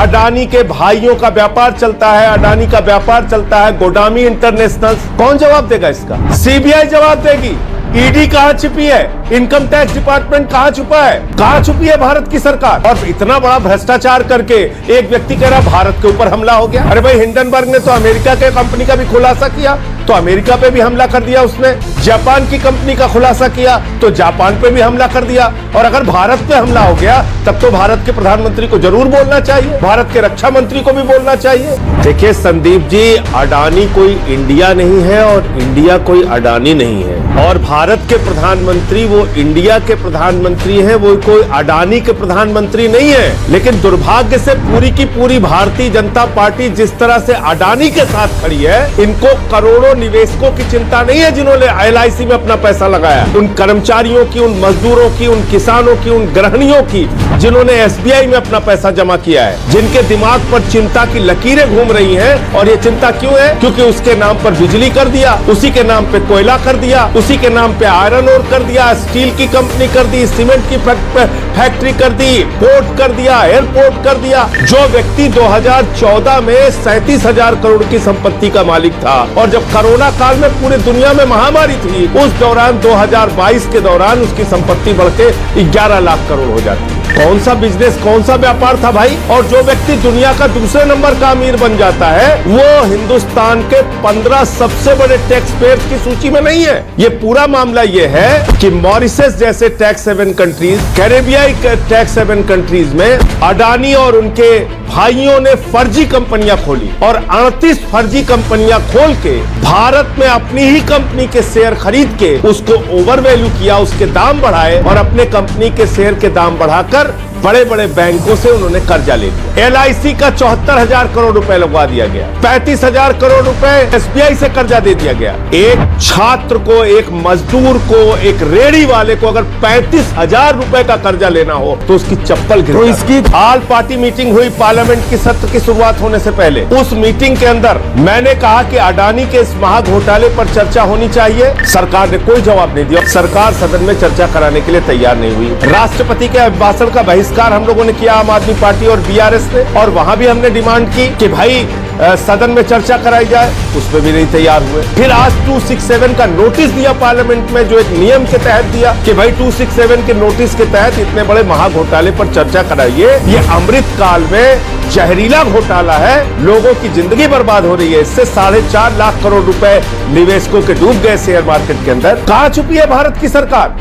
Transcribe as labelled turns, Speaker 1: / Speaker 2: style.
Speaker 1: अडानी के भाइयों का व्यापार चलता है, अडानी का व्यापार चलता है, गोडामी इंटरनेशनल। कौन जवाब देगा इसका? सीबीआई जवाब देगी। ईडी कहां छिपी है? इनकम टैक्स डिपार्टमेंट कहां छुपा है? कहां छुपी है भारत की सरकार? और इतना बड़ा भ्रष्टाचार करके एक व्यक्ति कह रहा भारत के ऊपर हमला हो गया। अरे भाई, हिंडनबर्ग ने तो अमेरिका के कंपनी का भी खुलासा किया, तो अमेरिका पे भी हमला कर दिया उसने। जापान की कंपनी का खुलासा किया तो जापान पे भी हमला कर दिया। और अगर भारत पे हमला हो गया तब तो भारत के प्रधानमंत्री को जरूर बोलना चाहिए, भारत के रक्षा मंत्री को भी बोलना चाहिए। देखिए संदीप जी, अडानी कोई इंडिया नहीं है और इंडिया कोई अडानी नहीं है। और भारत के प्रधानमंत्री वो इंडिया के प्रधानमंत्री हैं, वो कोई अडानी के प्रधानमंत्री नहीं है। लेकिन दुर्भाग्य से पूरी की पूरी भारतीय जनता पार्टी जिस तरह से अडानी के साथ खड़ी है, इनको करोड़ों निवेशकों की चिंता नहीं है जिन्होंने एलआईसी में अपना पैसा लगाया, उन कर्मचारियों की, उन मजदूरों की, उन किसानों की, उन गृहिणियों की जिन्होंने एसबीआई में अपना पैसा जमा किया है, जिनके दिमाग पर चिंता की लकीरें घूम रही हैं। और ये चिंता क्यों है? क्योंकि उसके नाम पर बिजली कर दिया, उसी के नाम पे कोयला कर दिया, उसी के नाम पे आयरन ओर कर दिया, स्टील की कंपनी कर दी, सीमेंट की फैक्ट्री कर दी, पोर्ट कर दिया, एयरपोर्ट कर दिया। जो व्यक्ति 2014 में 37,000 करोड़ की संपत्ति का मालिक था और जब कोरोना काल में पूरे दुनिया में महामारी थी, उस दौरान 2022 के दौरान उसकी संपत्ति बढ़ के 11 लाख करोड़ हो जाती। कौन सा बिजनेस, कौन सा व्यापार था भाई? और जो व्यक्ति दुनिया का दूसरे नंबर का अमीर बन जाता है, वो हिंदुस्तान के 15 सबसे बड़े टैक्स पेयर्स की सूची में नहीं है। ये पूरा मामला ये है कि मॉरिशस जैसे टैक्स हेवन कंट्रीज, कैरेबियाई टैक्स हेवन कंट्रीज में अडानी और उनके भाइयों ने फर्जी कंपनियां खोली और 38 फर्जी कंपनियां खोल के भारत में अपनी ही कंपनी के शेयर खरीद के उसको ओवर वैल्यू किया, उसके दाम बढ़ाए और अपने कंपनी के शेयर के दाम बढ़ाकर बड़े बड़े बैंकों से उन्होंने कर्जा ले लिया। एलआईसी का 74,000 करोड़ रुपए लगवा दिया गया, 35,000 करोड़ रुपए एसबीआई से कर्जा दे दिया गया। एक छात्र को, एक मजदूर को, एक रेहड़ी वाले को अगर 35,000 रुपए का कर्जा लेना हो तो उसकी चप्पल गिर जाती। तो इसकी ऑल पार्टी मीटिंग हुई पार्लियामेंट की सत्र की शुरुआत होने से पहले। उस मीटिंग के अंदर मैंने कहा कि अडानी के इस महाघोटाले पर चर्चा होनी चाहिए। सरकार ने कोई जवाब नहीं दिया। सरकार सदन में चर्चा कराने के लिए तैयार नहीं हुई। राष्ट्रपति के अभिभाषण का बहिष्कार हम लोगों ने किया, आम आदमी पार्टी और बीआरएस ने, और वहां भी हमने डिमांड की कि भाई सदन में चर्चा कराई जाए, उसमें भी नहीं तैयार हुए। फिर आज 267 का नोटिस दिया पार्लियामेंट में, जो एक नियम के तहत दिया कि भाई 267 के नोटिस के तहत इतने बड़े महाघोटाले पर चर्चा कराइए। ये अमृत काल में जहरीला घोटाला है, लोगों की जिंदगी बर्बाद हो रही है। इससे 4.5 लाख करोड़ रुपए निवेशकों के डूब गए शेयर मार्केट के अंदर। कहां छुपी है भारत की सरकार?